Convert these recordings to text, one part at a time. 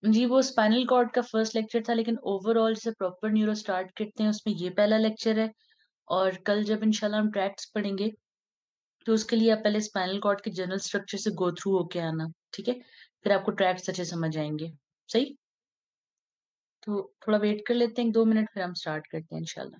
जी वो spinal cord का first lecture था, लेकिन ओवरऑल जैसे प्रॉपर न्यूरो स्टार्ट करते हैं उसमें ये पहला लेक्चर है। और कल जब इंशाल्लाह हम ट्रैक्ट्स पढ़ेंगे तो उसके लिए आप पहले स्पाइनल कॉर्ड के जनरल स्ट्रक्चर से गो थ्रू होके आना, ठीक है? फिर आपको ट्रैक्ट्स अच्छे समझ आएंगे। सही। तो थोड़ा वेट कर लेते हैं 1-2 मिनट, फिर हम स्टार्ट करते हैं इंशाल्लाह।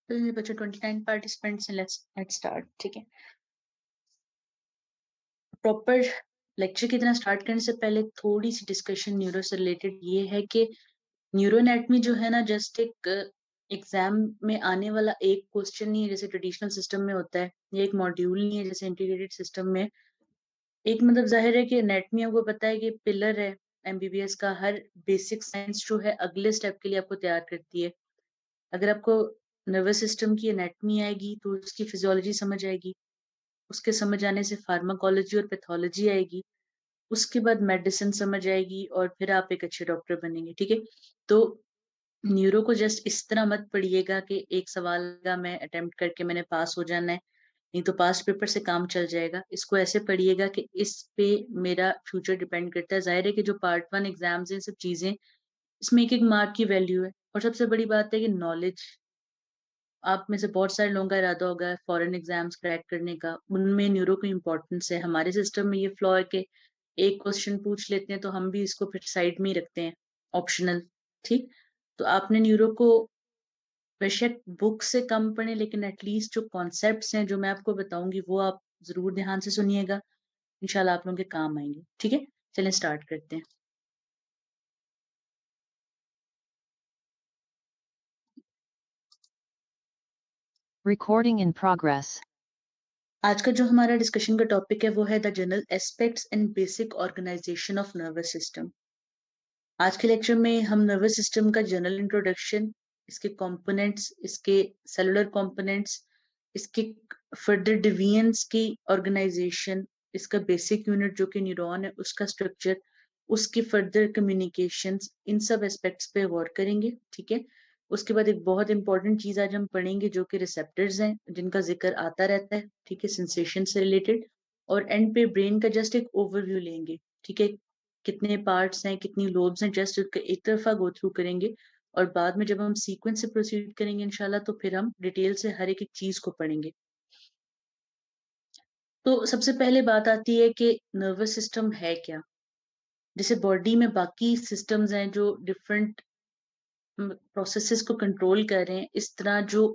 तो ये बच्चे 29 पार्टिसिपेंट्स हैं, लेट्स स्टार्ट, ठीक है? प्रॉपर लेक्चर की तरह स्टार्ट करने से पहले थोड़ी सी डिस्कशन न्यूरो से रिलेटेड ये है कि न्यूरो एनाटमी जो है ना, जस्ट एक एग्जाम में आने वाला एक क्वेश्चन नहीं है जैसे ट्रेडिशनल सिस्टम में होता है। ये एक मॉड्यूल नहीं है जैसे इंटीग्रेटेड सिस्टम में। एक मतलब जाहिर है कि एनाटमी आपको पता है कि पिलर है एमबीबीएस का। हर बेसिक साइंस जो है अगले स्टेप के लिए आपको तैयार करती है। अगर आपको नर्वस सिस्टम की एनाटमी आएगी तो उसकी फिजियोलॉजी समझ आएगी। उसके समझ आने से फार्माकोलॉजी और पैथोलॉजी आएगी। उसके बाद मेडिसिन समझ आएगी और फिर आप एक अच्छे डॉक्टर बनेंगे, ठीक है? तो न्यूरो को जस्ट इस तरह मत पढ़िएगा कि एक सवाल का मैं अटेम्प्ट करके मैंने पास हो जाना है, नहीं तो पास्ट पेपर से काम चल जाएगा। इसको ऐसे पढ़िएगा कि इस पे मेरा फ्यूचर डिपेंड करता है। जाहिर है कि जो पार्ट 1 एग्जाम्स हैं सब चीजें, इसमें एक एक मार्क की वैल्यू है। और सबसे बड़ी बात है कि नॉलेज आप में से बहुत सारे लोगों का इरादा होगा फॉरेन एग्जाम्स क्रैक करने का, उनमें न्यूरो की इम्पोर्टेंस है। हमारे सिस्टम में ये फ्लॉ है कि एक क्वेश्चन पूछ लेते हैं तो हम भी इसको फिर साइड में ही रखते हैं, ऑप्शनल। ठीक, तो आपने न्यूरो को बेशक बुक से कम पढ़े, लेकिन एटलीस्ट जो कॉन्सेप्ट्स हैं जो मैं आपको बताऊंगी वो आप जरूर ध्यान से सुनिएगा, इंशाल्लाह आप लोगों के काम आएंगे। ठीक है, चलें स्टार्ट करते हैं। Recording in progress. आज का जो हमारा डिस्कशन का टॉपिक है वो है the general aspects and basic organisation of nervous system. आज के लेक्चर में हम नर्वस सिस्टम का जनरल इंट्रोडक्शन, इसके कंपोनेंट्स, इसके सेलुलर कंपोनेंट्स, इसके फर्दर डिवीजन्स की ऑर्गेनाइजेशन, इसका बेसिक यूनिट जो कि न्यूरॉन है उसका स्ट्रक्चर, उसकी फर्दर कम्युनिकेशंस, इन सब एस्पेक्ट्स पे गौर करेंगे। ठीक है, उसके बाद एक बहुत इंपॉर्टेंट चीज आज हम पढ़ेंगे जो कि रिसेप्टर्स हैं, जिनका जिक्र आता रहता है। ठीक है, सेंसेशन से रिलेटेड। और एंड पे ब्रेन का जस्ट एक ओवरव्यू लेंगे। ठीक है, कितने पार्ट्स हैं, कितनी लोब्स हैं, जस्ट एक तरफा गो थ्रू करेंगे। और बाद में जब हम सीक्वेंस से प्रोसीड करेंगे इंशाल्लाह, तो फिर हम डिटेल से हर एक चीज को पढ़ेंगे। तो सबसे पहले बात आती है कि नर्वस सिस्टम है क्या। जैसे बॉडी में बाकी सिस्टम्स हैं जो डिफरेंट प्रोसेसेस को कंट्रोल कर रहे हैं, इस तरह जो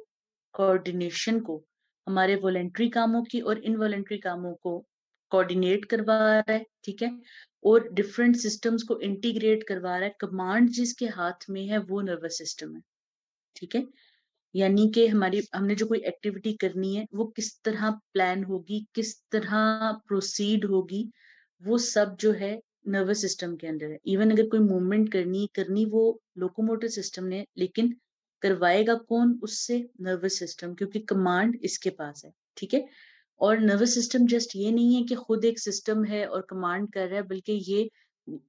कोऑर्डिनेशन को हमारे वॉलेंट्री कामों की और इनवॉलेंट्री कामों को कोऑर्डिनेट करवा रहा है। ठीक है, और डिफरेंट सिस्टम्स को इंटीग्रेट करवा रहा है, कमांड जिसके हाथ में है वो नर्वस सिस्टम है। ठीक है, यानी कि हमारी हमने जो कोई एक्टिविटी करनी है वो किस तरह प्लान होगी, किस तरह प्रोसीड होगी, वो सब जो है नर्वस सिस्टम के अंदर है। इवन अगर कोई मूवमेंट करनी वो लोकोमोटर सिस्टम ने, लेकिन करवाएगा कौन उससे? नर्वस सिस्टम, क्योंकि कमांड इसके पास है। ठीक है, और नर्वस सिस्टम जस्ट ये नहीं है कि खुद एक सिस्टम है और कमांड कर रहा है, बल्कि ये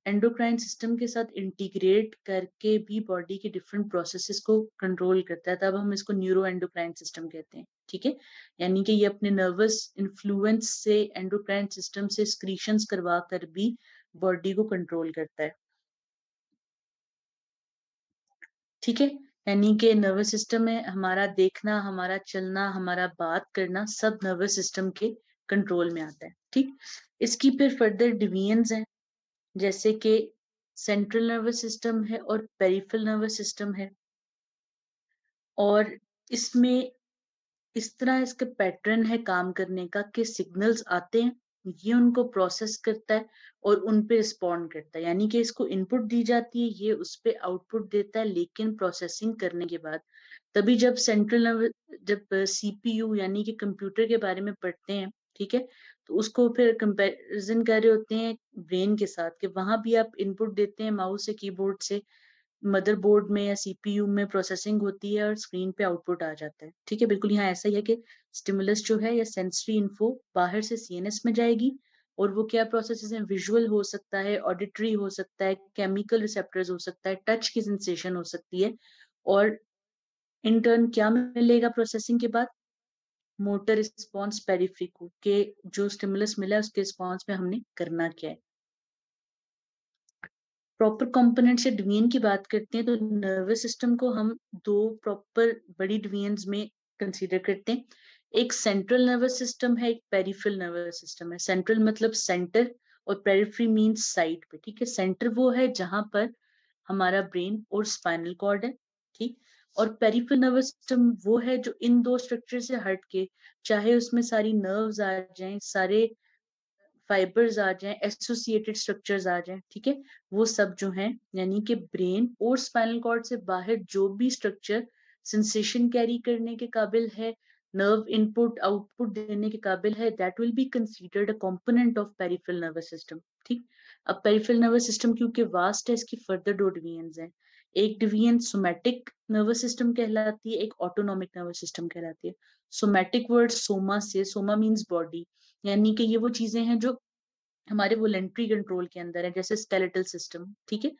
एंडोक्राइन सिस्टम के साथ इंटीग्रेट करके भी बॉडी के डिफरेंट प्रोसेसेस को कंट्रोल करता है। तब हम इसको न्यूरो एंडोक्राइन सिस्टम कहते हैं। ठीक है, यानी कि ये अपने नर्वस इन्फ्लुएंस से एंडोक्राइन सिस्टम से स्क्रीशंस करवा कर भी बॉडी को कंट्रोल करता है। ठीक है, यानी कि नर्वस सिस्टम में हमारा देखना, हमारा चलना, हमारा बात करना सब नर्वस सिस्टम के कंट्रोल में आता है। ठीक, इसकी फिर फर्दर डिवीजन्स हैं, जैसे कि सेंट्रल नर्वस सिस्टम है और पेरिफेरल नर्वस सिस्टम है। और इसमें इस तरह इसका पैटर्न है काम करने का कि सिग्नल्स आते हैं, ये उनको प्रोसेस करता है और उन पे रिस्पॉन्ड करता है। यानी कि इसको इनपुट दी जाती है, ये उस पे आउटपुट देता है, लेकिन प्रोसेसिंग करने के बाद। तभी जब सीपीयू यानी कि कंप्यूटर के बारे में पढ़ते हैं, ठीक है, तो उसको फिर कंपैरिजन कर रहे होते हैं ब्रेन के साथ, कि वहां भी आप इनपुट देते हैं माउस से, कीबोर्ड से, मदरबोर्ड में या सीपीयू में प्रोसेसिंग होती है और स्क्रीन पे आउटपुट आ जाता है। ठीक है, बिल्कुल यहाँ ऐसा ही है कि स्टिमुलस जो है या सेंसरी इन्फो बाहर से सीएनएस में जाएगी, और वो क्या प्रोसेसेस हैं? विजुअल हो सकता है, ऑडिटरी हो सकता है, केमिकल रिसेप्टर्स हो सकता है, टच की सेंसेशन हो सकती है, और इन टर्न क्या मिलेगा प्रोसेसिंग के बाद? मोटर रिस्पॉन्स पेरिफेरी को, के जो स्टिमुलस मिला है उसके रिस्पॉन्स में हमने करना क्या है। प्रॉपर कंपोनेंट्स या डिवीजन की बात करते हैं तो नर्वस सिस्टम को हम दो प्रॉपर बड़ी डिवीजन्स में कंसीडर करते हैं। एक सेंट्रल नर्वस सिस्टम है, एक पेरिफेरल नर्वस सिस्टम है। सेंट्रल मतलब सेंटर, और पेरिफेरी मींस साइड पे। ठीक है, सेंटर वो है जहां पर हमारा ब्रेन और स्पाइनल कॉर्ड है। ठीक, और पेरिफेरल नर्वस सिस्टम वो है जो इन दो स्ट्रक्चर से हट के, चाहे उसमें सारी नर्व्स आ जाएं, सारे फाइबर्स आ जाएं, एसोसिएटेड स्ट्रक्चर्स आ जाएं, ठीक है, वो सब जो हैं, यानी कि ब्रेन और स्पाइनल कॉर्ड से बाहर जो भी स्ट्रक्चर सेंसेशन कैरी करने के काबिल है, नर्व इनपुट आउटपुट देने के काबिल है, that will be considered a component of peripheral nervous system. ठीक, अब पेरिफेरल नर्वस सिस्टम क्योंकि वास्ट है, इसकी फर्दर दो डिवीजन्स हैं। एक डिवीजन सोमैटिक नर्वस सिस्टम कहलाती है, एक ऑटोनॉमिक नर्वस सिस्टम कहलाती है। सोमैटिक वर्ड सोमा से, सोमा मीन्स बॉडी, यानी कि ये वो चीजें हैं जो हमारे वोलेंट्री कंट्रोल के अंदर है, जैसे स्केलेटल सिस्टम। ठीक है,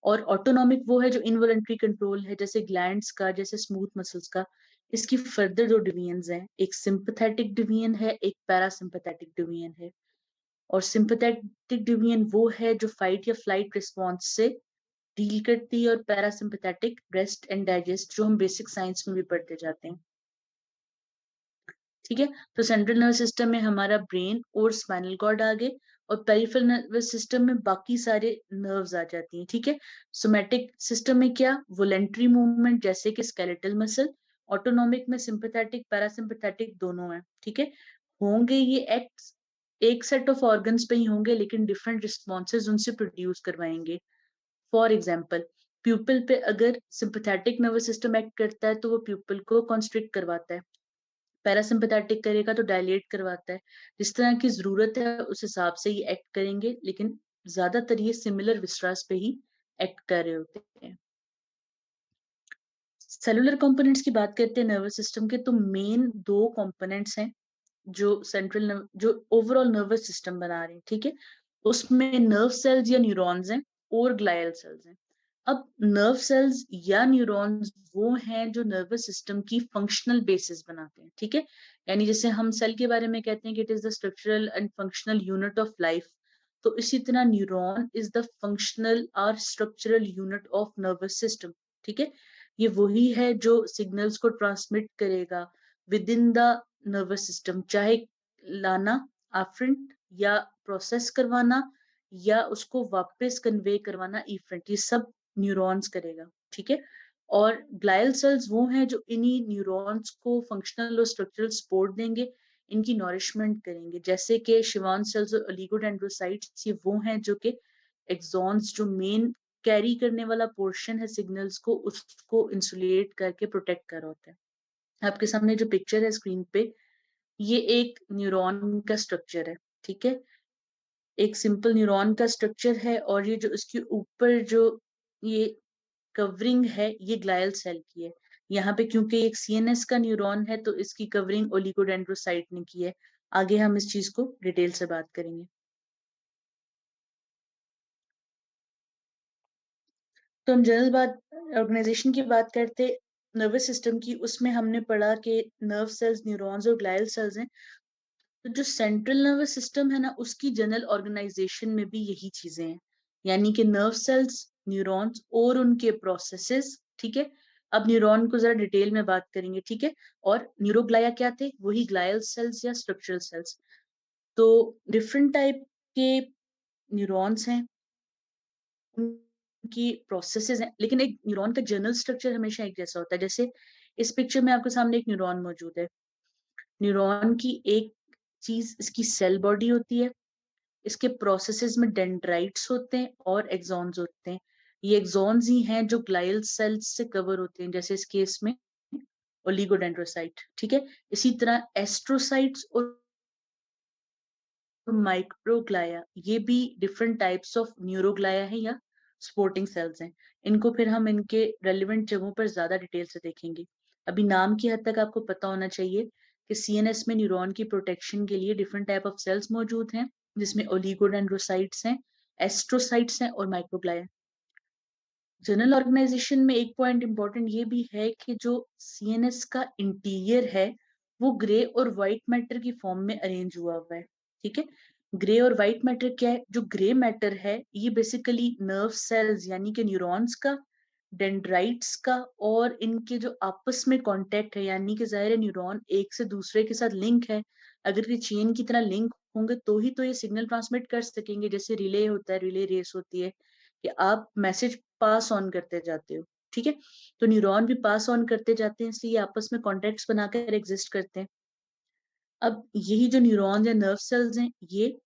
और ऑटोनॉमिक वो है जो इनवोलेंट्री कंट्रोल है, जैसे ग्लैंड्स का, जैसे स्मूथ मसल्स का। इसकी फर्दर दो डिवीजन्स हैं, एक सिंपैथेटिक डिवीजन है, एक पैरासिम्पैथेटिक डिवीजन है। और सिंपैथेटिक डिवीजन वो है जो फाइट या फ्लाइट रिस्पॉन्स से डील करती है, और पैरासिम्पैथेटिक रेस्ट एंड डाइजेस्ट, जो हम बेसिक साइंस में भी पढ़ते जाते हैं। ठीक है। तो सेंट्रल नर्वस सिस्टम में हमारा ब्रेन और स्पाइनल कॉर्ड आ गए, और पेरिफेरल नर्वस सिस्टम में बाकी सारे नर्व्स आ जाती हैं। ठीक है। सोमैटिक सिस्टम में क्या, वोलेंट्री मूवमेंट जैसे कि स्केलेटल मसल, ऑटोनॉमिक में सिंपैथेटिक पैरासिम्पैथेटिक दोनों है। ठीक है। होंगे ये एक्ट एक सेट ऑफ ऑर्गन्स पे ही होंगे, लेकिन डिफरेंट रिस्पॉन्सेज उनसे प्रोड्यूस करवाएंगे। फॉर एग्जाम्पल, प्यूपिल पे अगर सिंपैथेटिक नर्वस सिस्टम एक्ट करता है तो वो प्यूपिल को कॉन्स्ट्रिक्ट करवाता है, पैरासिम्पैथेटिक करेगा तो डायलेट करवाता है। जिस तरह की जरूरत है उस हिसाब से ही एक्ट करेंगे, लेकिन ज्यादातर ये सिमिलर विस्ट्रास पे ही एक्ट कर रहे होते हैं। सेलुलर कंपोनेंट्स की बात करते हैं नर्वस सिस्टम के, तो मेन दो कंपोनेंट्स हैं जो जो ओवरऑल नर्वस सिस्टम बना रहे हैं। ठीक है। उसमें नर्व सेल्स या न्यूरॉन्स हैं और ग्लायल सेल्स हैं। अब नर्व सेल्स या न्यूरॉन्स वो हैं जो नर्वस सिस्टम की फंक्शनल बेसिस बनाते हैं। ठीक है। यानी जैसे हम सेल के बारे में कहते हैं कि it is the structural and functional unit of life, तो इसी तरह न्यूरॉन इज द फंक्शनल और structural unit of nervous system. ठीक है। ये वही है जो सिग्नल्स को ट्रांसमिट करेगा with in the nervous system, चाहे लाना आफ्रेंट या प्रोसेस करवाना या उसको वापस कन्वे करवाना इफरेंट, ये सब न्यूरॉन्स करेगा। ठीक है। और ग्लायल सेल्स वो हैं जो इन्हीं न्यूरॉन्स को फंक्शनल और स्ट्रक्चरल सपोर्ट देंगे, इनकी नॉरिशमेंट करेंगे। जैसे कि शिवान सेल्स और ओलिगोडेंड्रोसाइट्स, ये वो हैं जो कि एक्सॉन्स, जो मेन कैरी करने वाला पोर्शन है सिग्नल्स को, उसको इंसुलेट करके प्रोटेक्ट कर होता है। आपके सामने जो पिक्चर है स्क्रीन पे, ये एक न्यूरॉन का स्ट्रक्चर है। ठीक है। एक सिंपल न्यूरॉन का स्ट्रक्चर है, और ये जो इसके ऊपर जो ये कवरिंग है ये ग्लायल सेल की है। यहाँ पे क्योंकि एक सीएनएस का न्यूरॉन है तो इसकी कवरिंग ओलिगोडेंड्रोसाइट ने की है। आगे हम इस चीज को डिटेल से बात करेंगे। तो हम जनरल बात ऑर्गेनाइजेशन की बात करते नर्वस सिस्टम की, उसमें हमने पढ़ा कि नर्व सेल्स, न्यूरॉन्स और ग्लायल सेल्स हैं। तो जो सेंट्रल नर्वस सिस्टम है ना, उसकी जनरल ऑर्गेनाइजेशन में भी यही चीजें हैं, यानी कि नर्व सेल्स, न्यूरॉन्स और उनके प्रोसेसेस। ठीक है। अब न्यूरॉन को जरा डिटेल में बात करेंगे। ठीक है। और न्यूरोग्लाया क्या थे, वही ग्लायल सेल्स या स्ट्रक्चरल सेल्स। तो डिफरेंट टाइप के न्यूरॉन्स हैं, उनकी प्रोसेसेस हैं, लेकिन एक न्यूरॉन का जनरल स्ट्रक्चर हमेशा एक जैसा होता है। जैसे इस पिक्चर में आपके सामने एक न्यूरॉन मौजूद है। न्यूरॉन की एक चीज इसकी सेल बॉडी होती है, इसके प्रोसेसेस में डेंड्राइट्स होते हैं और एक्सॉन्स होते हैं। ये एक्सॉन्स ही हैं जो ग्लाइल सेल्स से कवर होते हैं, जैसे इस केस में ओलिगोडेंड्रोसाइट। ठीक है। इसी तरह एस्ट्रोसाइट्स और माइक्रोग्लाया, ये भी डिफरेंट टाइप्स ऑफ न्यूरोग्लाया है या सपोर्टिंग सेल्स हैं। इनको फिर हम इनके रेलिवेंट जगहों पर ज्यादा डिटेल से देखेंगे। अभी नाम की हद तक आपको पता होना चाहिए कि सीएनएस में न्यूरॉन की प्रोटेक्शन के लिए डिफरेंट टाइप ऑफ सेल्स मौजूद हैं, जिसमें ओलिगोडेंड्रोसाइट्स हैं, एस्ट्रोसाइट्स हैं और माइक्रोग्लाया। जनरल ऑर्गेनाइजेशन में एक पॉइंट इंपॉर्टेंट ये भी है कि जो सीएनएस का इंटीरियर है वो ग्रे और व्हाइट मैटर की फॉर्म में अरेंज हुआ हुआ है। ठीक है। ग्रे और व्हाइट मैटर क्या है, जो ग्रे मैटर है ये बेसिकली नर्व सेल्स यानी कि न्यूरॉन्स का, डेंड्राइट्स का, और इनके जो आपस में कांटेक्ट है, यानी कि जाहिर है न्यूरॉन एक से दूसरे के साथ लिंक है। अगर ये चेन की तरह लिंक होंगे तो ही तो ये सिग्नल ट्रांसमिट कर सकेंगे। जैसे रिले होता है, रिले रेस होती है कि आप मैसेज पास ऑन करते जाते हो। ठीक है। तो न्यूरॉन भी पास ऑन करते जाते हैं, इसलिए आपस में कॉन्टेक्ट्स बनाकर एग्जिस्ट करते हैं। अब यही जो न्यूरॉन्स या नर्व सेल्स हैं ये,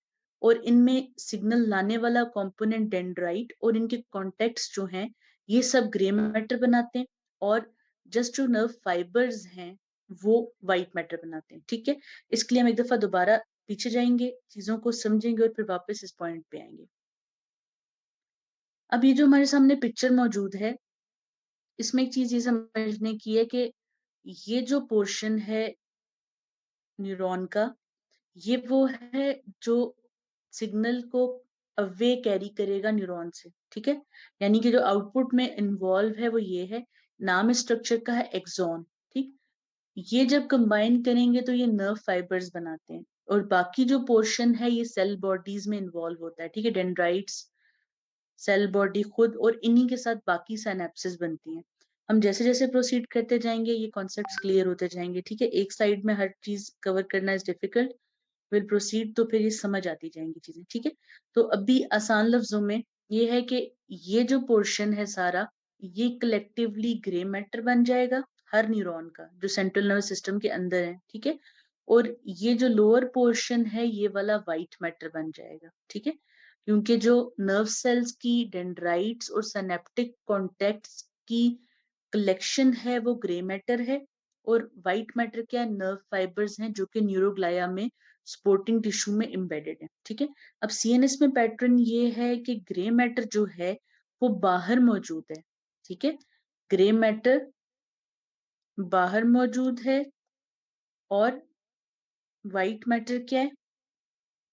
और इनमें सिग्नल लाने वाला कंपोनेंट डेंड्राइट और इनके कॉन्टेक्ट्स जो हैं ये सब ग्रे मैटर बनाते हैं, और जस्ट जो नर्व फाइबर्स हैं वो व्हाइट मैटर बनाते हैं। ठीक है। इसके लिए हम एक दफा दोबारा पीछे जाएंगे, चीजों को समझेंगे और फिर वापस इस पॉइंट पे आएंगे। अब ये जो हमारे सामने पिक्चर मौजूद है, इसमें एक चीज ये समझने की है कि ये जो पोर्शन है न्यूरॉन का, ये वो है जो सिग्नल को अवे कैरी करेगा न्यूरॉन से। ठीक है। यानी कि जो आउटपुट में इन्वॉल्व है वो ये है, नाम इस स्ट्रक्चर का है एक्सॉन। ठीक। ये जब कंबाइन करेंगे तो ये नर्व फाइबर्स बनाते हैं, और बाकी जो पोर्शन है ये सेल बॉडीज में इन्वॉल्व होता है। ठीक है। डेंड्राइट्स, सेल बॉडी खुद, और इन्हीं के साथ बाकी साइनेप्सिस बनती हैं। हम जैसे जैसे प्रोसीड करते जाएंगे ये कॉन्सेप्ट्स क्लियर होते जाएंगे, ठीक है। एक साइड में हर चीज कवर करना इज डिफिकल्ट, विल प्रोसीड तो फिर ये समझ आती जाएंगी चीजें, ठीक है। तो अभी आसान लफ्जों में ये है कि ये जो पोर्शन है सारा, ये कलेक्टिवली ग्रे मैटर बन जाएगा हर न्यूरॉन का जो सेंट्रल नर्वस सिस्टम के अंदर है, ठीक है। और ये जो लोअर पोर्शन है ये वाला व्हाइट मैटर बन जाएगा, ठीक है। क्योंकि जो नर्व सेल्स की डेंड्राइट्स और सिनेप्टिक कॉन्टेक्ट्स की कलेक्शन है वो ग्रे मैटर है, और व्हाइट मैटर क्या, नर्व फाइबर्स हैं जो कि न्यूरोग्लाया में स्पोर्टिंग टिश्यू में एम्बेडेड है, ठीक है। अब सीएनएस में पैटर्न ये है कि ग्रे मैटर जो है वो बाहर मौजूद है, ठीक है। ग्रे मैटर बाहर मौजूद है, और व्हाइट मैटर क्या है,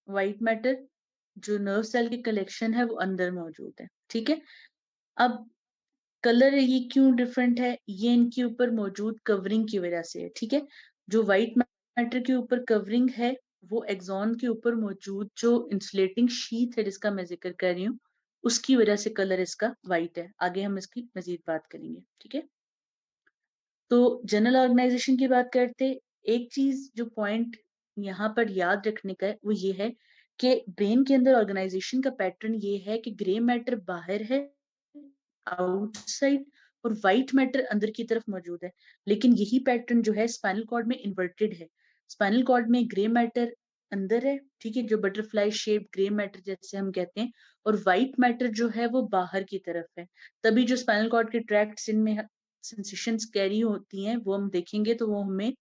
व्हाइट मैटर जो नर्व सेल की कलेक्शन है वो अंदर मौजूद है, ठीक है। अब कलर ये क्यों डिफरेंट है, ये इनके ऊपर मौजूद कवरिंग की वजह से है, ठीक है। जो व्हाइट मैटर के ऊपर कवरिंग है वो एक्सॉन के ऊपर मौजूद जो इंसुलेटिंग शीथ है जिसका मैं जिक्र कर रही हूँ, उसकी वजह से कलर इसका व्हाइट है। आगे हम इसकी मजीद बात करेंगे, ठीक है। तो जनरल ऑर्गेनाइजेशन की बात करते, एक चीज जो पॉइंट यहाँ पर याद रखने का है वो ये है कि ब्रेन के अंदर ऑर्गेनाइजेशन का पैटर्न ये है कि ग्रे मैटर बाहर है आउटसाइड, और व्हाइट मैटर अंदर की तरफ मौजूद है। लेकिन यही पैटर्न जो है स्पाइनल कॉर्ड में इन्वर्टेड है। स्पाइनल कॉर्ड में ग्रे मैटर अंदर है, ठीक है, जो बटरफ्लाई शेप ग्रे मैटर जैसे हम कहते हैं, और व्हाइट मैटर जो है वो बाहर की तरफ है। तभी जो स्पाइनल कॉर्ड के ट्रैक्ट्स इनमें सेंसेशंस कैरी होती हैं वो हम देखेंगे तो वो हमें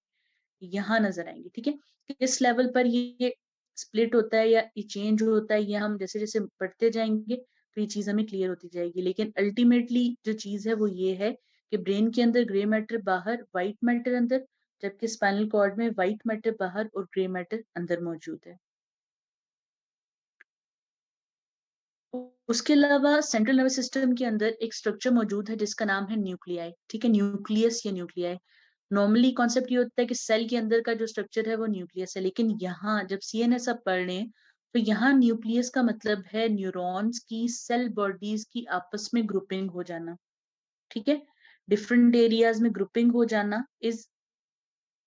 यहाँ नजर आएंगे, ठीक है। किस लेवल पर ये स्प्लिट होता है या ये चेंज होता है, ये हम जैसे जैसे पढ़ते जाएंगे तो ये चीज हमें क्लियर होती जाएगी। लेकिन अल्टीमेटली जो चीज है वो ये है कि ब्रेन के अंदर ग्रे मैटर बाहर, व्हाइट मैटर अंदर, जबकि स्पाइनल कॉर्ड में व्हाइट मैटर बाहर और ग्रे मैटर अंदर मौजूद है। उसके अलावा सेंट्रल नर्वस सिस्टम के अंदर एक स्ट्रक्चर मौजूद है जिसका नाम है न्यूक्लियाई, ठीक है, न्यूक्लियस या न्यूक्लियाई। नॉर्मली कॉन्सेप्ट ये होता है कि सेल के अंदर का जो स्ट्रक्चर है वो न्यूक्लियस है, लेकिन यहाँ जब सीएनएस आप पढ़ रहे हैं तो यहाँ न्यूक्लियस का मतलब है न्यूरॉन्स की सेल बॉडीज की आपस में ग्रुपिंग हो जाना, ठीक है। डिफरेंट एरियाज में ग्रुपिंग हो जाना इज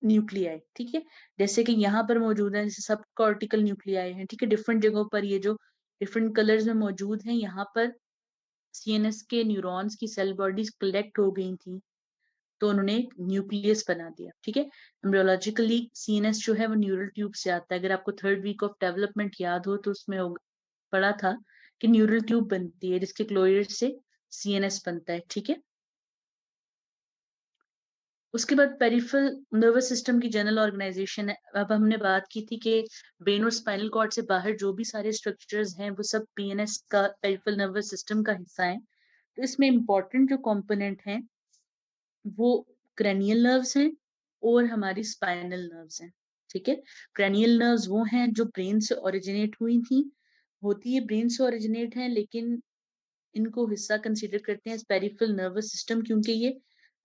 न्यूक्लियाई, ठीक है। जैसे कि यहाँ पर मौजूद है जैसे सब कॉर्टिकल न्यूक्लियाई है, ठीक है, डिफरेंट जगहों पर ये जो डिफरेंट कलर्स में मौजूद हैं, यहाँ पर सीएनएस के न्यूरॉन्स की सेल बॉडीज कलेक्ट हो गई थी तो उन्होंने एक न्यूक्लियस बना दिया, ठीक है। एम्ब्रियोलॉजिकली सीएनएस जो है वो न्यूरल ट्यूब से आता है। अगर आपको थर्ड वीक ऑफ डेवलपमेंट याद हो तो उसमें पढ़ा था कि न्यूरल ट्यूब बनती है जिसके क्लोइड से सीएनएस बनता है, ठीक है। उसके बाद पेरिफेरल नर्वस सिस्टम की जनरल ऑर्गेनाइजेशन है। अब हमने बात की थी कि ब्रेन और स्पाइनल कॉर्ड से बाहर जो भी सारे स्ट्रक्चर्स हैं वो सब पीएनएस का पेरिफेरल नर्वस सिस्टम का हिस्सा है। तो इसमें इंपॉर्टेंट जो कंपोनेंट हैं वो क्रैनियल नर्व्स हैं और हमारी स्पाइनल नर्व्स हैं, ठीक है। क्रैनियल नर्व्स वो हैं जो ब्रेन से ओरिजिनेट हुई थी, होती है ब्रेन से ओरिजिनेट है, लेकिन इनको हिस्सा कंसीडर करते हैं पेरिफेरल नर्वस सिस्टम क्योंकि ये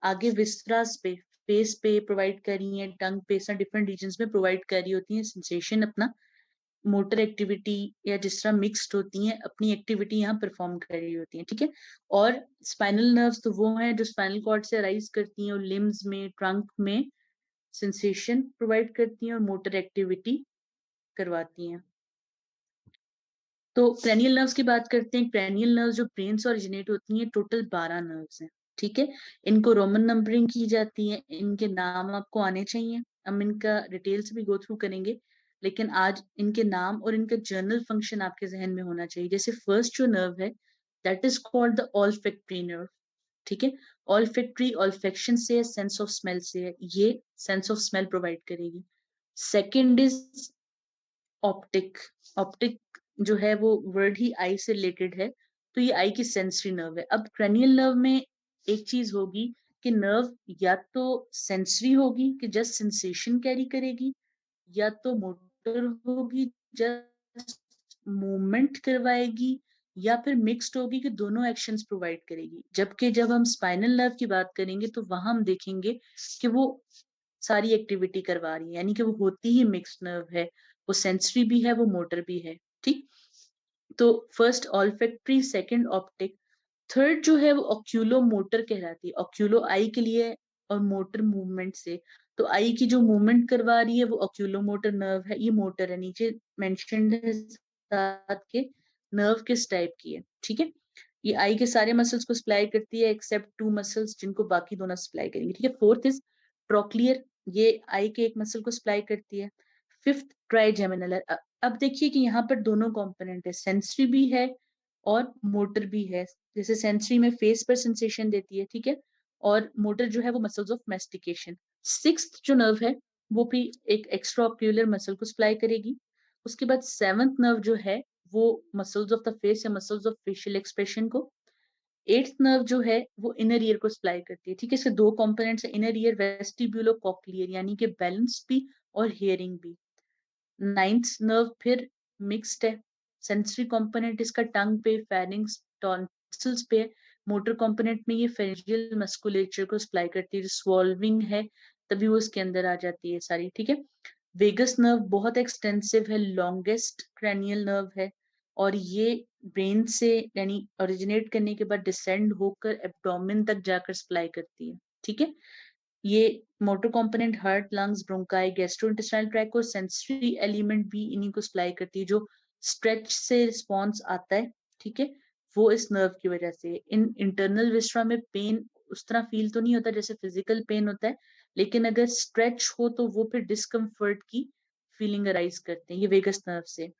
आगे विस्ट्रास पे, फेस पे प्रोवाइड कर रही हैं, टंग पे, डिफरेंट रीजन में प्रोवाइड कर रही होती हैं सेंसेशन, अपना मोटर एक्टिविटी या जिस तरह मिक्स्ड होती हैं अपनी एक्टिविटी यहाँ परफॉर्म कर रही होती हैं, ठीक है। और स्पाइनल नर्व्स तो वो हैं जो स्पाइनल कॉर्ड से अराइज करती हैं और लिम्स में, ट्रंक में सेंसेशन प्रोवाइड करती हैं और मोटर एक्टिविटी करवाती हैं। तो क्रेनियल नर्व्स की बात करते हैं। क्रेनियल नर्व्स जो ब्रेन से ओरिजिनेट होती हैं, टोटल 12 नर्व्स हैं, ठीक है। इनको रोमन नंबरिंग की जाती है, इनके नाम आपको आने चाहिए, हम इनका डिटेल से भी गो थ्रू करेंगे, लेकिन आज इनके नाम और इनका जर्नल फंक्शन आपके जहन में होना चाहिए। जैसे फर्स्ट जो नर्व है that is called the olfactory nerve, ठीक है। ऑल्फैक्टरी ऑल्फेक्शन से है, सेंस ऑफ स्मेल से है, ये सेंस ऑफ स्मेल प्रोवाइड करेगी। Second is optic. ऑप्टिक जो है वो वर्ड ही आई से रिलेटेड है, तो ये आई की सेंसरी नर्व है। अब क्रेनियल नर्व में एक चीज होगी कि नर्व या तो सेंसरी होगी कि जस्ट सेंसेशन कैरी करेगी, या तो मोटर होगी जस्ट मूवमेंट करवाएगी, या फिर मिक्स्ड होगी कि दोनों एक्शंस प्रोवाइड करेगी। जबकि जब हम स्पाइनल नर्व की बात करेंगे तो वहां हम देखेंगे कि वो सारी एक्टिविटी करवा रही है, यानी कि वो होती ही मिक्स्ड नर्व है, वो सेंसरी भी है वो मोटर भी है, ठीक। तो first olfactory, second optic. Third जो है वो ऑक्यूलो मोटर कहलाती है। ऑक्यूलो आई के लिए और मोटर मूवमेंट से, तो आई की जो मूवमेंट करवा रही है वो ऑक्यूलो मोटर नर्व है। ये मोटर है, नीचे मेंशन्ड है साथ के नर्व किस टाइप की है, ठीक है। ये आई के सारे मसल्स को सप्लाई करती है एक्सेप्ट 2 मसल्स जिनको बाकी दोनों सप्लाई करेंगे, ठीक है। फोर्थ इज ट्रोक्लियर, ये आई के एक मसल को सप्लाई करती है। Fifth trigeminal. अब देखिए कि यहाँ पर दोनों कंपोनेंट है, सेंसरी भी है और मोटर भी है। जैसे सेंसरी में फेस पर सेंसेशन देती है, ठीक है, और मोटर जो है वो मसल्स ऑफ मैस्टिकेशन। सिक्स्थ जो नर्व है वो भी एक एक्स्ट्रा ऑक्यूलर मसल को सप्लाई करेगी। उसके बाद सेवंथ नर्व जो है वो मसल्स ऑफ द फेस या मसल्स ऑफ फेशियल एक्सप्रेशन को। एट्थ नर्व जो है वो इनर ईयर को सप्लाई करती है, ठीक है। इसके दो कंपोनेंट्स है, इनर ईयर वेस्टिब्यूलो कॉक्लियर, यानी कि बैलेंस भी और हियरिंग भी। नाइन्थ नर्व फिर मिक्स्ड है, सेंसरी कंपोनेंट इसका टंग पे, फेरिंग्स, टॉन्सिल्स पे है। मोटर कंपोनेंट में ये फेरिंजियल मस्कुलेचर को सप्लाई करती है, जो स्वॉल्विंग है तभी वो इसके अंदर आ जाती है सारी, ठीक है। वेगस नर्व बहुत एक्सटेंसिव है, लॉन्गेस्ट क्रैनियल नर्व है, और ये ब्रेन से यानी ओरिजिनेट करने के बाद डिसेंड होकर एब्डोमेन तक जाकर सप्लाई करती है, ठीक है। ये motor component heart, lungs, bronchi, gastrointestinal tract और सेंसरी एलिमेंट भी इन्हीं को सप्लाई करती है। जो स्ट्रेच से रिस्पॉन्स आता है, ठीक है, वो इस नर्व की वजह से। इन इंटरनल विस्ट्रा में पेन उस तरह फील तो नहीं होता जैसे फिजिकल पेन होता है, लेकिन अगर स्ट्रेच हो तो वो फिर डिस्कम्फर्ट की फीलिंग अराइज करते हैं, ये वेगस नर्व से।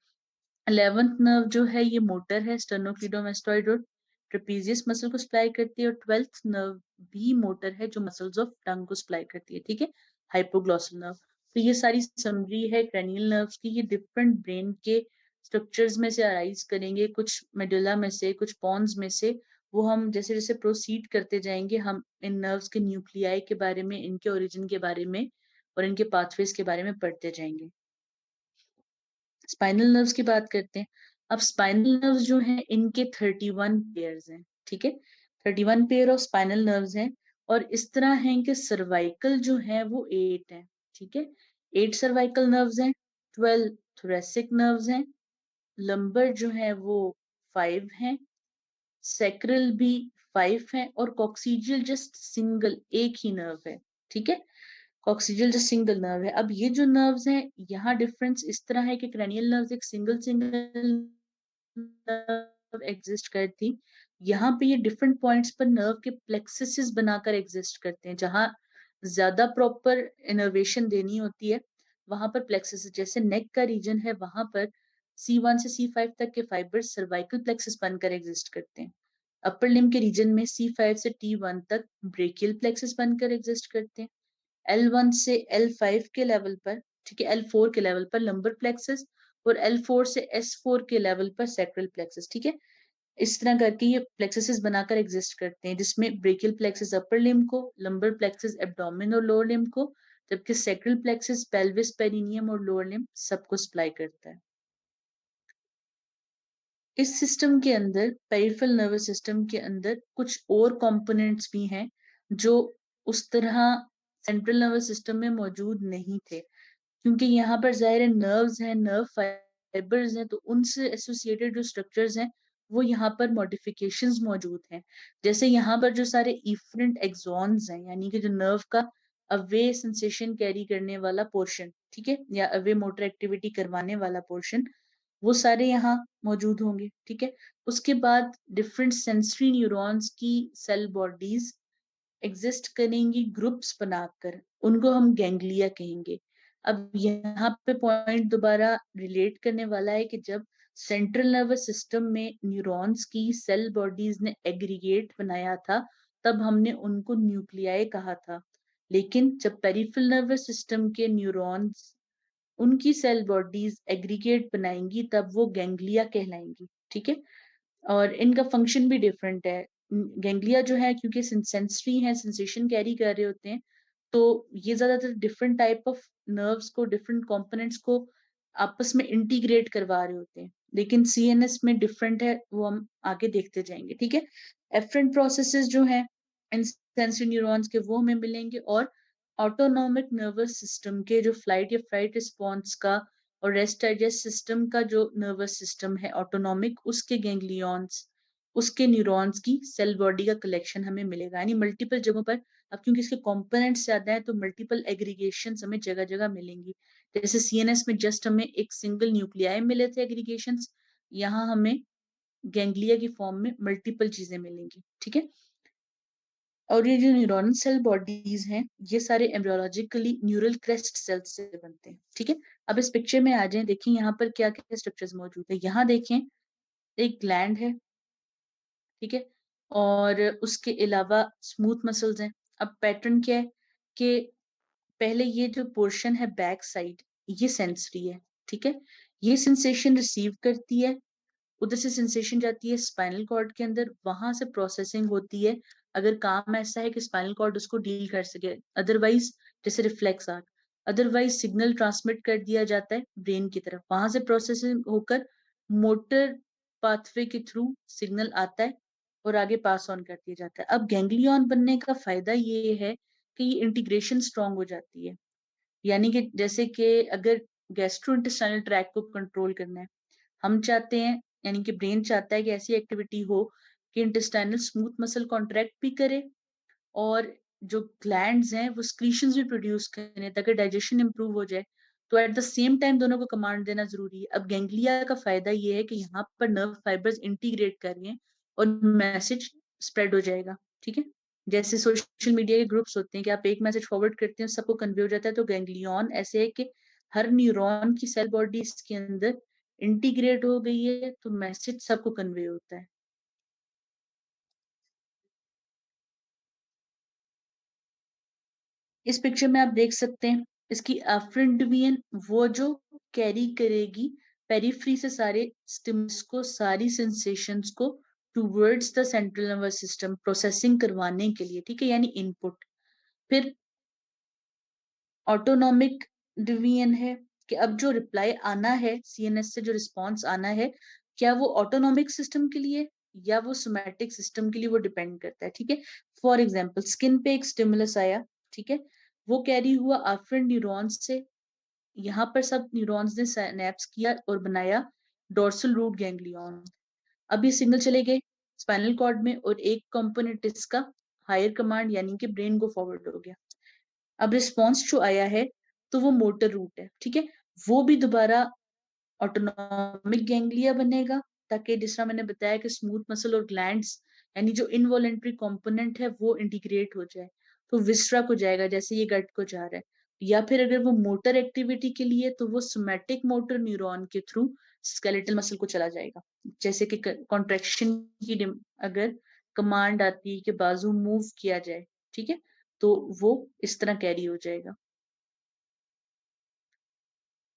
11th नर्व जो है ये मोटर है, स्टर्नोक्लीडोमास्टोइड और ट्रेपीजियस मसल को सप्लाई करती है। और 12th नर्व भी मोटर है जो मसल्स ऑफ टंग को सप्लाई करती है, ठीक है, हाइपोग्लॉसल नर्व। तो ये सारी समरी है क्रैनियल नर्व्स की। ये डिफरेंट ब्रेन के स्ट्रक्चर्स में से अराइज करेंगे, कुछ मेडुला में से, कुछ पॉन्स में से। वो हम जैसे जैसे प्रोसीड करते जाएंगे हम इन नर्व्स के न्यूक्लियाई के बारे में, इनके ओरिजिन के बारे में और इनके पाथवेज के बारे में पढ़ते जाएंगे। स्पाइनल नर्व्स की बात करते हैं। अब स्पाइनल नर्व्स जो हैं इनके 31 पेयर्स हैं, ठीक है, 31 पेयर ऑफ स्पाइनल नर्व्स हैं। और इस तरह है कि सर्वाइकल जो है वो 8 है, ठीक है, 8 सर्वाइकल नर्व्स हैं, 12 थोरेसिक नर्व्स हैं, लंबर जो है वो 5 हैं, सैक्रल भी 5 है, और कॉक्सीजियल जस्ट सिंगल एक ही नर्व है, ठीक है। कॉक्सिडियल जो सिंगल नर्व है। अब ये जो नर्व्स हैं यहाँ डिफरेंस इस तरह है कि क्रैनियल नर्व्स एक सिंगल सिंगल नर्व एग्जिस्ट करती, यहाँ पे ये डिफरेंट पॉइंट्स पर नर्व के प्लेक्सिस बनाकर एग्जिस्ट करते हैं। जहां ज्यादा प्रॉपर इनर्वेशन देनी होती है वहां पर प्लेक्सिस, जैसे नेक का रीजन है वहां पर C1 से C5 तक के फाइबर्स सर्वाइकल प्लेक्सिस बनकर एग्जिस्ट करते हैं। अपर लिम्ब के रीजन में C5 से T1 तक ब्रेकियल प्लेक्सिस बनकर एग्जिस्ट करते हैं। L1 से L5 के लेवल पर, ठीक है, L4 के लेवल पर लंबर प्लेक्सस, और L4 से S4 के लेवल पर सैक्रल प्लेक्सस, ठीक है। इस तरह करके ये प्लेक्सस बनाकर एग्जिस्ट करते हैं, जिसमें ब्रेकियल प्लेक्सस अपर लिम्ब को, लंबर प्लेक्सस एब्डोमेन और लोअर लिम्ब को, जबकि सैक्रल प्लेक्सस पेल्विस, पेरिनियम और लोअर लिम्ब सबको सप्लाई करता है। इस सिस्टम के अंदर, पेरिफेरल नर्वस सिस्टम के अंदर कुछ और कंपोनेंट्स भी हैं जो उस तरह सेंट्रल नर्वस सिस्टम में मौजूद नहीं थे, क्योंकि यहाँ पर जाहिर है नर्व्स हैं, नर्व फाइबर्स हैं, तो उनसे एसोसिएटेड जो स्ट्रक्चर्स हैं वो यहाँ पर मॉडिफिकेशंस मौजूद हैं। जैसे यहाँ पर जो सारे इफरेंट एक्सॉन्स हैं, यानी कि जो नर्व का अवे सेंसेशन कैरी करने वाला पोर्शन, ठीक है, या अवे मोटर एक्टिविटी करवाने वाला पोर्शन, वो सारे यहाँ मौजूद होंगे, ठीक है। उसके बाद डिफरेंट सेंसरी न्यूरॉन्स की सेल बॉडीज एग्जिस्ट करेंगी ग्रुप्स बनाकर, उनको हम गैंग्लिया कहेंगे। अब यहाँ पे पॉइंट दोबारा रिलेट करने वाला है कि जब सेंट्रल नर्वस सिस्टम में न्यूरॉन्स की सेल बॉडीज ने एग्रीगेट बनाया था तब हमने उनको न्यूक्लियाई कहा था, लेकिन जब पेरिफेरल नर्वस सिस्टम के न्यूरॉन्स उनकी सेल बॉडीज एग्रीगेट बनाएंगी तब वो गैंग्लिया कहलाएंगी, ठीक है। और इनका फंक्शन भी डिफरेंट है। गैंग्लिया जो है क्योंकि सेंसरी है, सेंसेशन कैरी कर रहे होते हैं, तो ये ज्यादातर डिफरेंट टाइप ऑफ नर्व्स को, डिफरेंट कंपोनेंट्स को आपस में इंटीग्रेट करवा रहे होते हैं, लेकिन सीएनएस में डिफरेंट है, वो हम आगे देखते जाएंगे, ठीक है। एफरेंट प्रोसेसेस जो है इन सेंसरी न्यूरॉन्स के वो हमें मिलेंगे, और ऑटोनॉमिक नर्वस सिस्टम के जो फ्लाइट या फ्लाइट रिस्पॉन्स का और रेस्ट डाइजेस्ट सिस्टम का जो नर्वस सिस्टम है ऑटोनॉमिक, उसके गैंग्लियंस उसके न्यूरॉन्स की सेल बॉडी का कलेक्शन हमें मिलेगा, यानी मल्टीपल जगहों पर। अब क्योंकि इसके कंपोनेंट्स ज्यादा है तो मल्टीपल एग्रीगेशन हमें जगह जगह मिलेंगी। जैसे सीएनएस में जस्ट हमें एक सिंगल न्यूक्लियाई मिले थे एग्रीगेशन, यहाँ हमें गैंग्लिया की फॉर्म में मल्टीपल चीजें मिलेंगी, ठीक है। और ये जो न्यूरॉनल सेल बॉडीज हैं ये सारे एम्ब्रियोलॉजिकली न्यूरल क्रेस्ट सेल्स से बनते हैं, ठीक है। अब इस पिक्चर में आ जाए, देखिए यहाँ पर क्या क्या स्ट्रक्चर्स मौजूद है। यहाँ देखें एक ग्लैंड है, ठीक है, और उसके अलावा स्मूथ मसल्स हैं। अब पैटर्न क्या है कि पहले ये जो पोर्शन है बैक साइड, ये सेंसरी है, ठीक है, ये सेंसेशन रिसीव करती है, उधर से सेंसेशन जाती है स्पाइनल कॉर्ड के अंदर, वहां से प्रोसेसिंग होती है अगर काम ऐसा है कि स्पाइनल कॉर्ड उसको डील कर सके, अदरवाइज जैसे reflex arc, otherwise signal transmit कर दिया जाता है ब्रेन की तरफ, वहां से प्रोसेसिंग होकर मोटर पाथवे के थ्रू सिग्नल आता है और आगे पास ऑन कर दिया जाता है। अब गैंग्लियन बनने का फायदा ये है कि ये इंटीग्रेशन स्ट्रांग हो जाती है, यानी कि जैसे कि अगर गैस्ट्रोइंटेस्टाइनल ट्रैक को कंट्रोल करना है, हम चाहते हैं, यानी कि ब्रेन चाहता है कि ऐसी एक्टिविटी हो कि इंटेस्टाइनल स्मूथ मसल कॉन्ट्रैक्ट भी करे और जो ग्लैंड्स हैं वो स्क्रीशंस भी प्रोड्यूस करें ताकि डाइजेशन इंप्रूव हो जाए। तो एट द सेम टाइम दोनों को कमांड देना जरूरी है। अब गैंग्लिया का फायदा ये है कि यहाँ पर नर्व फाइबर्स इंटीग्रेट कर रही हैं और मैसेज स्प्रेड हो जाएगा, ठीक है। जैसे सोशल मीडिया के ग्रुप्स होते हैं कि आप एक मैसेज फॉरवर्ड करते हैं सबको कन्वे हो जाता है, तो गैंग्लियन ऐसे है कि हर न्यूरॉन की सेल बॉडी इसके अंदर इंटीग्रेट हो गई है तो मैसेज सबको कन्वे होता है। इस पिक्चर में आप देख सकते हैं इसकी एफ्रेंट डिवीजन वो जो कैरी करेगी पेरिफ्री से सारे स्टिमुलस को, सारी सेंसेशंस को towards the central nervous system processing करवाने के लिए, ठीक है, यानी इनपुट। फिर ऑटोनॉमिक डिवीजन है कि अब जो रिप्लाई आना है सीएनएस से, जो रिस्पॉन्स आना है, क्या वो ऑटोनॉमिक सिस्टम के लिए या वो सोमैटिक सिस्टम के लिए, वो डिपेंड करता है, ठीक है। फॉर एग्जाम्पल स्किन पे एक स्टिमुलस आया, ठीक है, वो कैरी हुआ आफ्रेंट न्यूरॉन्स से, यहाँ पर सब न्यूरॉन्स ने सिनैप्स किया और बनाया डोर्सल रूट गैंग्लियन। अब ये सिग्नल चले गए स्पाइनल कॉर्ड में और एक कंपोनेंट इसका हायर कमांड यानी कि ब्रेन को फॉरवर्ड हो गया। अब रिस्पॉन्स जो आया है तो वो मोटर रूट है, ठीक है, वो भी दोबारा ऑटोनॉमिक गैंग्लिया बनेगा ताकि जिस तरह मैंने बताया कि स्मूथ मसल और ग्लैंड्स यानी जो इनवॉलेंट्री कंपोनेंट है वो इंटीग्रेट हो जाए, तो विस्ट्रा को जाएगा जैसे ये गट को जा रहा है। या फिर अगर वो मोटर एक्टिविटी के लिए तो वो सोमैटिक मोटर न्यूरॉन के थ्रू स्केलेटल मसल को चला जाएगा, जैसे कि कॉन्ट्रेक्शन की अगर कमांड आती है कि बाजू मूव किया जाए, ठीक है, तो वो इस तरह कैरी हो जाएगा।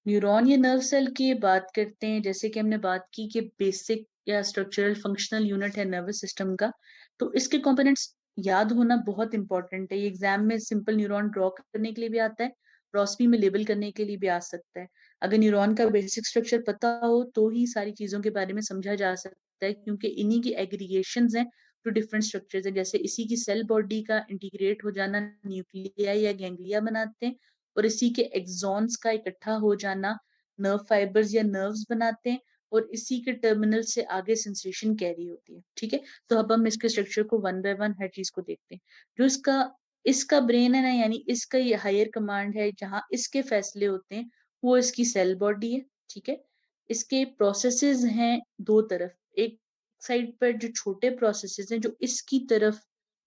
न्यूरॉन या नर्व सेल की बात करते हैं, जैसे कि हमने बात की कि बेसिक या स्ट्रक्चरल फंक्शनल यूनिट है नर्वस सिस्टम का, तो इसके कंपोनेंट्स याद होना बहुत इंपॉर्टेंट है। ये एग्जाम में सिंपल न्यूरॉन ड्रॉ करने के लिए भी आता है, रोस्पी में लेबल करने के लिए भी आ सकता है। अगर न्यूरॉन का बेसिक स्ट्रक्चर पता हो तो ही सारी चीजों के बारे में समझा जा सकता है, क्योंकि इन्हीं की एग्रीगेशन हैं टू डिफरेंट स्ट्रक्चर्स है। जैसे इसी की सेल बॉडी का इंटीग्रेट हो जाना न्यूक्लिया या गैंग्लिया बनाते हैं, और इसी के एक्सॉन्स का इकट्ठा हो जाना नर्व फाइबर्स या नर्व्स बनाते हैं, और इसी के टर्मिनल से आगे सेंसेशन कैरी होती है, ठीक है। तो अब हम इसके स्ट्रक्चर को वन बाय वन हर चीज को देखते हैं। जो इसका इसका ब्रेन है ना, यानी इसका ये हायर कमांड है जहां इसके फैसले होते हैं, वो इसकी सेल बॉडी है, ठीक है। इसके प्रोसेसेस हैं दो तरफ, एक साइड पर जो छोटे प्रोसेसेस हैं जो इसकी तरफ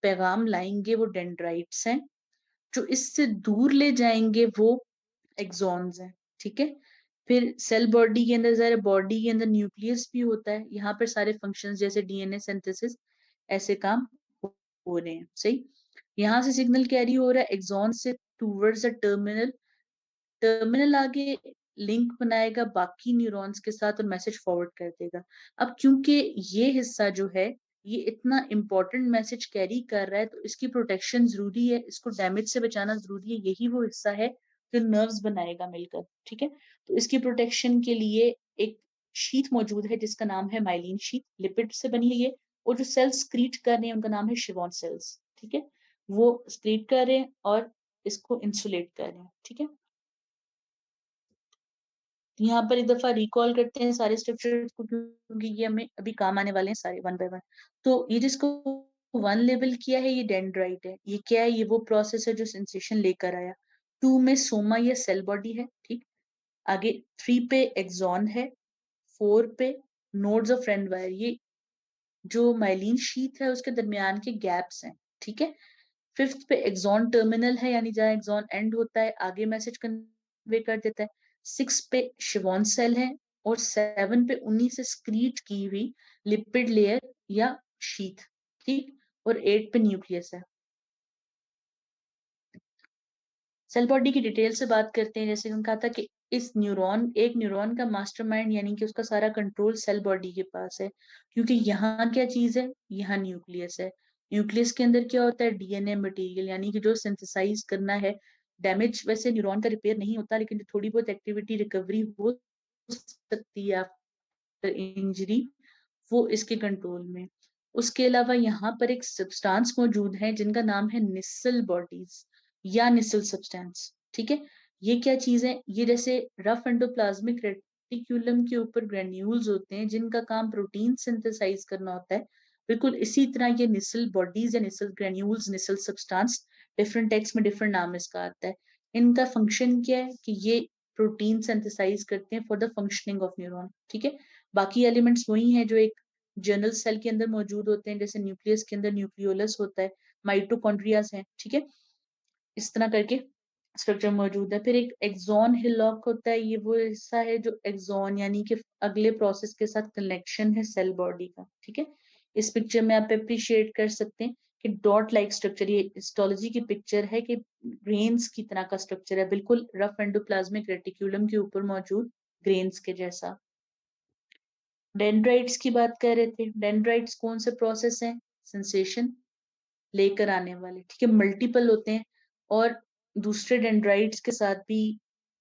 पैगाम लाएंगे वो डेंड्राइट्स हैं, जो इससे दूर ले जाएंगे वो एक्सॉन्स हैं, ठीक है। फिर सेल बॉडी के अंदर, जरा बॉडी के अंदर न्यूक्लियस भी होता है, यहाँ पर सारे फंक्शंस जैसे डीएनए सिंथेसिस ऐसे काम हो रहे हैं, सही। यहाँ से सिग्नल कैरी हो रहा है एक्सॉन से टूवर्ड्स द टर्मिनल, टर्मिनल आगे लिंक बनाएगा बाकी न्यूरॉन्स के साथ और मैसेज फॉरवर्ड कर देगा। अब क्योंकि ये हिस्सा जो है ये इतना इंपॉर्टेंट मैसेज कैरी कर रहा है तो इसकी प्रोटेक्शन जरूरी है, इसको डैमेज से बचाना जरूरी है, यही वो हिस्सा है जो नर्व्स बनाएगा मिलकर, ठीक है। तो इसकी प्रोटेक्शन के लिए एक शीट मौजूद है जिसका नाम है माइलिन शीट, लिपिड से बनी है ये, और जो सेल्स क्रीट कर रहे हैं उनका नाम है शिवॉन सेल्स, ठीक है, वो क्रीट कर रहे हैं और इसको इंसुलेट कर रहे हैं, ठीक है। तो यहाँ पर एक दफा रिकॉल करते हैं सारे स्ट्रक्चर को, क्योंकि ये हमें अभी काम आने वाले हैं सारे वन बाय वन। तो ये जिसको वन लेबल किया है ये डेंड्राइट है। ये क्या है? ये वो प्रोसेस है जो सेंसेशन लेकर आया। टू में सोमा या सेल बॉडी है, ठीक। आगे थ्री पे एक्सॉन है। फोर पे नोड्स ऑफ फ्रेंड वायर, ये जो माइलिन शीथ है उसके दरमियान के गैप्स हैं, ठीक है। फिफ्थ पे एक्सॉन टर्मिनल है, यानी जहां एक्सॉन एंड होता है आगे मैसेज कन्वे कर देता है। सिक्स पे शिवॉन सेल है। और सेवन पे उन्हीं से स्क्रीट की हुई लिपिड लेयर या शीथ, ठीक। और एट पे न्यूक्लियस है। सेल बॉडी की डिटेल से बात करते हैं। जैसे हम कहा था कि इस न्यूरॉन, एक न्यूरॉन का मास्टरमाइंड यानी कि उसका सारा कंट्रोल सेल बॉडी के पास है। क्योंकि यहाँ क्या चीज है? यहाँ न्यूक्लियस है। न्यूक्लियस के अंदर क्या होता है? डीएनए मटेरियल, यानी कि जो सिंथेसाइज करना है। डैमेज वैसे न्यूरॉन का रिपेयर नहीं होता, लेकिन जो थोड़ी बहुत एक्टिविटी रिकवरी हो सकती है इंजरी, वो इसके कंट्रोल में। उसके अलावा यहाँ पर एक सब्सटेंस मौजूद है जिनका नाम है निसल बॉडीज या निसल सब्सटेंस, ठीक है। ये क्या चीज है? ये जैसे रफ एंडोप्लाज्मिक रेटिक्यूलम के ऊपर ग्रेन्यूल्स होते हैं जिनका काम प्रोटीन सिंथेसाइज करना होता है, बिल्कुल इसी तरह ये निसल बॉडीज या Nisal granules, Nisal substance, different text में डिफरेंट नाम इसका आता है। इनका फंक्शन क्या है? कि ये प्रोटीन सिंथेसाइज करते हैं for the functioning of neuron, ठीक है। बाकी एलिमेंट्स वही हैं जो एक जर्नल सेल के अंदर मौजूद होते हैं, जैसे न्यूक्लियस के अंदर न्यूक्लियोलस होता है, माइटोकॉन्ड्रियाज हैं, ठीक है। इस तरह करके स्ट्रक्चर मौजूद है। फिर एक एक्सॉन हिलॉक होता है। ये वो हिस्सा है जो एक्सॉन यानी कि अगले प्रोसेस के साथ कनेक्शन है सेल बॉडी का, ठीक है। इस पिक्चर में आप अप्रिशिएट कर सकते हैं कि डॉट लाइक स्ट्रक्चर, ये हिस्टोलॉजी की पिक्चर है कि ग्रेन्स की तरह का स्ट्रक्चर है, बिल्कुल रफ एंडोप्लाज्मिक रेटिक्यूलम के ऊपर मौजूद ग्रेन्स के जैसा। डेंड्राइट्स की बात कर रहे थे। डेंड्राइट्स कौन से प्रोसेस हैं? सेंसेशन लेकर आने वाले, ठीक है, मल्टीपल होते हैं। और दूसरे डेंड्राइट्स के साथ भी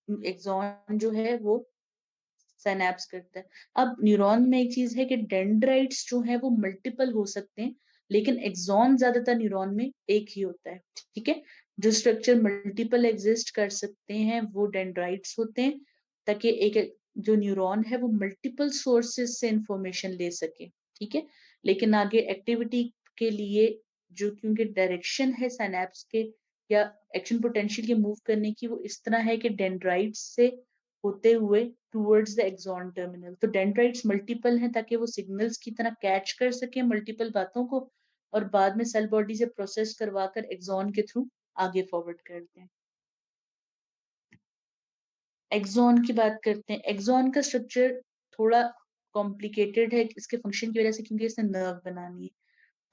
एक्सॉन जो है वो साइनेप्स करता है। अब न्यूरॉन में एक चीज है कि डेंड्राइट्स जो है वो मल्टीपल हो सकते हैं, लेकिन एक्सॉन ज्यादातर न्यूरॉन में एक ही होता है, ठीक है। जो स्ट्रक्चर मल्टीपल एग्जिस्ट कर सकते हैं वो डेंड्राइट्स होते हैं, ताकि एक जो न्यूरॉन है वो मल्टीपल सोर्सेस से इंफॉर्मेशन ले सके, ठीक है। लेकिन आगे एक्टिविटी के लिए जो, क्योंकि डायरेक्शन है साइनेप्स के या एक्शन पोटेंशियल के मूव करने की, वो इस तरह है कि डेंड्राइट्स से होते हुए टूवर्ड्स द एक्सॉन टर्मिनल। तो डेंड्राइट्स मल्टीपल हैं ताकि वो सिग्नल्स की तरह कैच कर सके मल्टीपल बातों को, और बाद में सेल बॉडी से प्रोसेस करवाकर एक्सॉन के थ्रू आगे फॉरवर्ड करते हैं। एक्सॉन की बात करते हैं। एक्सॉन का स्ट्रक्चर थोड़ा कॉम्प्लिकेटेड है इसके फंक्शन की वजह से, क्योंकि इसने नर्व बनानी है।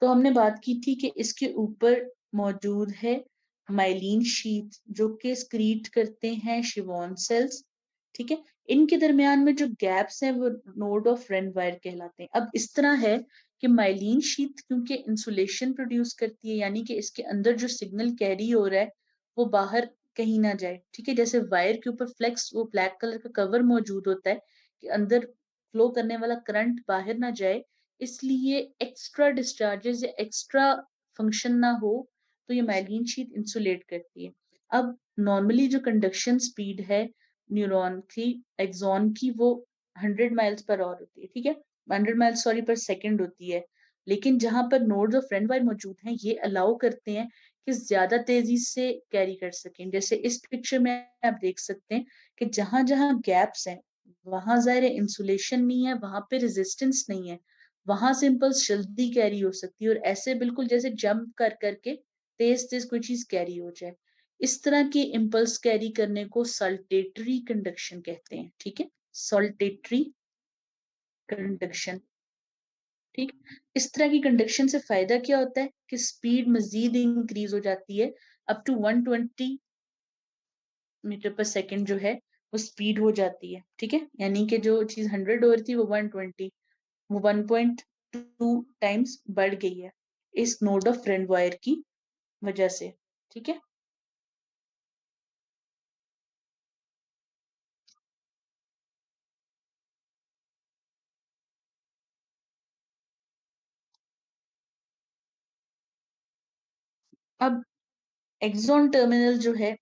तो हमने बात की थी कि इसके ऊपर मौजूद है माइलिन शीथ जो कि स्क्रीट करते हैं शिवॉन सेल्स, ठीक है। इनके दरमियान में जो गैप्स हैं वो नोड ऑफ रेनवायर कहलाते हैं। अब इस तरह है कि माइलिन शीथ क्योंकि इंसुलेशन प्रोड्यूस करती है, यानी कि इसके अंदर जो सिग्नल कैरी हो रहा है वो बाहर कहीं ना जाए, ठीक है। जैसे वायर के ऊपर फ्लेक्स, वो ब्लैक कलर का कवर मौजूद होता है कि अंदर फ्लो करने वाला करंट बाहर ना जाए, इसलिए एक्स्ट्रा डिस्चार्जेस या एक्स्ट्रा फंक्शन ना हो, तो ये माइलिन शीथ इंसुलेट करती है। अब नॉर्मली जो कंडक्शन स्पीड है न्यूरॉन की, एक्सॉन की, वो 100 माइल्स पर आवर होती है, ठीक है। 100 माइल्स सॉरी पर सेकेंड होती है। लेकिन जहां पर नोड्स ऑफ फ्रेंड वायर मौजूद हैं ये अलाउ करते हैं कि ज्यादा तेजी से कैरी कर सकें। जैसे इस पिक्चर में आप देख सकते हैं कि जहां जहां गैप्स हैं वहां जाहिर इंसुलेशन नहीं है, वहां पे रेजिस्टेंस नहीं है, वहां से इम्पल्स जल्दी कैरी हो सकती है, और ऐसे बिल्कुल जैसे जंप कर करके तेज तेज कोई चीज कैरी हो जाए। इस तरह की इम्पल्स कैरी करने को सल्टेटरी कंडक्शन कहते हैं, ठीक है। सल्टेटरी कंडक्शन, ठीक। इस तरह की कंडक्शन से फायदा क्या होता है कि स्पीड मजीद इंक्रीज हो जाती है, अप टू 120 मीटर पर सेकेंड जो है वो स्पीड हो जाती है, ठीक है। यानी कि जो चीज 100 हो रही थी वो 120, वो 1.2 टाइम्स बढ़ गई है इस नोड ऑफ फ्रेंड वायर की वजह से, ठीक है। अब एक्सॉन टर्मिनल जो है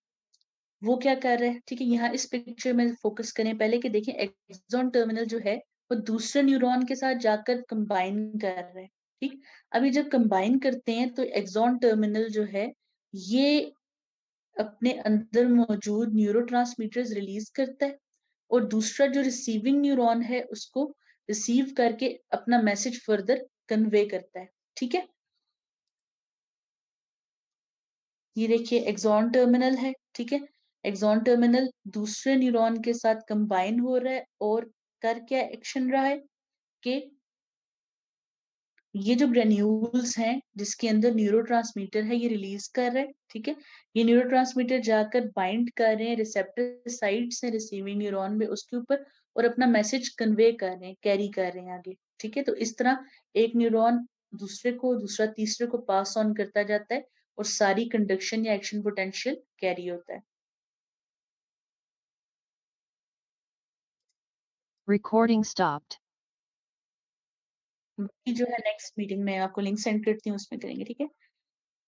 वो क्या कर रहा है, ठीक है। यहाँ इस पिक्चर में फोकस करें पहले कि देखें एक्सॉन टर्मिनल जो है वो दूसरे न्यूरॉन के साथ जाकर कंबाइन कर रहा है, ठीक। अभी जब कंबाइन करते हैं तो एक्सॉन टर्मिनल जो है ये अपने अंदर मौजूद न्यूरोट्रांसमीटर्स रिलीज करता है, और दूसरा जो रिसीविंग न्यूरॉन है उसको रिसीव करके अपना मैसेज फर्दर कन्वे करता है, ठीक है। ये देखिए एक्सॉन टर्मिनल है, ठीक है। एक्सॉन टर्मिनल दूसरे न्यूरॉन के साथ कंबाइन हो रहा है और कर क्या एक्शन रहा है कि ये जो ग्रेन्यूल्स हैं जिसके अंदर न्यूरोट्रांसमीटर है ये रिलीज कर रहे हैं, ठीक है। ये न्यूरोट्रांसमीटर जाकर बाइंड कर रहे हैं रिसेप्टर साइट्स हैं रिसीविंग न्यूरॉन में उसके ऊपर, और अपना मैसेज कन्वे कर रहे हैं, कैरी कर रहे हैं आगे, ठीक है। तो इस तरह एक न्यूरॉन दूसरे को, दूसरा तीसरे को पास ऑन करता जाता है और सारी कंडक्शन या एक्शन पोटेंशियल कैरी होता है। Recording stopped. बाकी जो है नेक्स्ट मीटिंग में आपको लिंक सेंड करती हूँ उसमें करेंगे, ठीक है।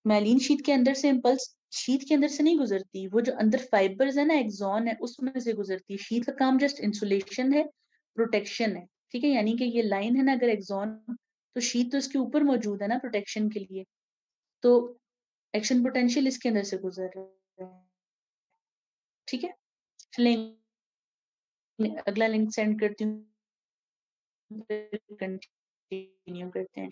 मैलिन शीट के अंदर से इम्पल्स शीट के अंदर से नहीं गुजरती, वो जो अंदर फाइबर्स है ना एक्सॉन है उसमें से गुजरती है। शीट का काम जस्ट इंसुलेशन है, प्रोटेक्शन है, ठीक है। यानी कि ये लाइन है ना अगर एक्सॉन, तो शीट तो इसके ऊपर मौजूद है ना प्रोटेक्शन के लिए, तो एक्शन पोटेंशियल इसके अंदर से गुजर रहा है, ठीक है। अगला लिंक सेंड करती हूँ, कंटिन्यू करते हैं।